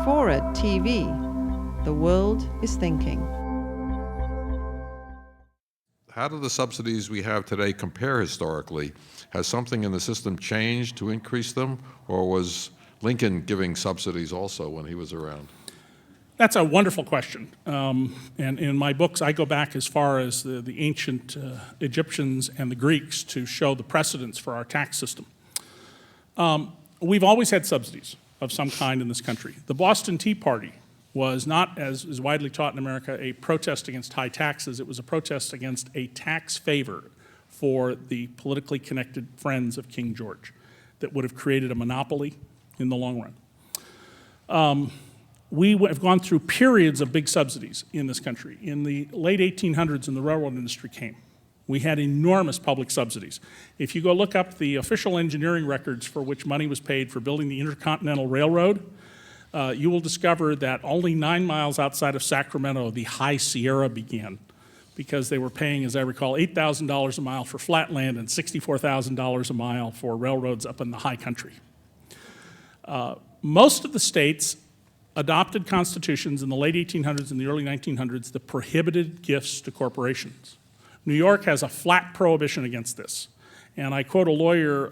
FORA.tv. The world is thinking. How do the subsidies we have today compare historically? Has something in the system changed to increase them, or was Lincoln giving subsidies also when he was around? That's a wonderful question. And in my books, I go back as far as the ancient Egyptians and the Greeks to show the precedents for our tax system. We've always had subsidies of some kind in this country. The Boston Tea Party was not, as is widely taught in America, a protest against high taxes. It was a protest against a tax favor for the politically connected friends of King George that would have created a monopoly in the long run. We have gone through periods of big subsidies in this country. In the late 1800s, when the railroad industry came, we had enormous public subsidies. If you go look up the official engineering records for which money was paid for building the Intercontinental Railroad, you will discover that only 9 miles outside of Sacramento, the High Sierra began, because they were paying, as I recall, $8,000 a mile for flat land and $64,000 a mile for railroads up in the high country. Most of the states adopted constitutions in the late 1800s and the early 1900s that prohibited gifts to corporations. New York has a flat prohibition against this. And I quote a lawyer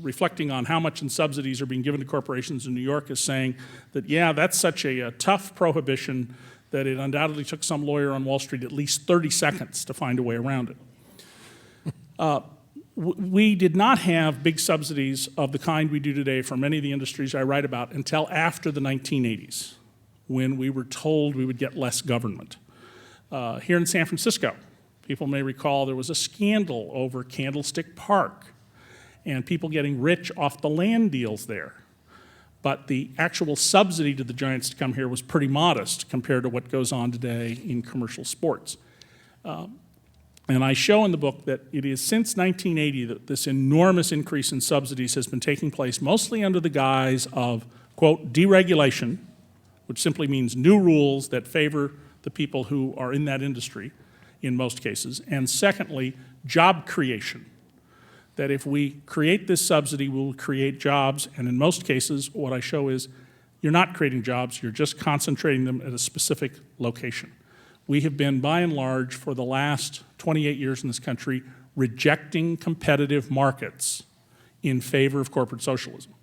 reflecting on how much in subsidies are being given to corporations in New York as saying that, yeah, that's such a tough prohibition that it undoubtedly took some lawyer on Wall Street at least 30 seconds to find a way around it. We did not have big subsidies of the kind we do today for many of the industries I write about until after the 1980s, when we were told we would get less government. Here in San Francisco, people may recall there was a scandal over Candlestick Park and people getting rich off the land deals there. But the actual subsidy to the giants to come here was pretty modest compared to what goes on today in commercial sports. And I show in the book that it is since 1980 that this enormous increase in subsidies has been taking place, mostly under the guise of, quote, deregulation, which simply means new rules that favor the people who are in that industry in most cases, and secondly, job creation. That if we create this subsidy, we'll create jobs, and in most cases, what I show is you're not creating jobs, you're just concentrating them at a specific location. We have been, by and large, for the last 28 years in this country, rejecting competitive markets in favor of corporate socialism.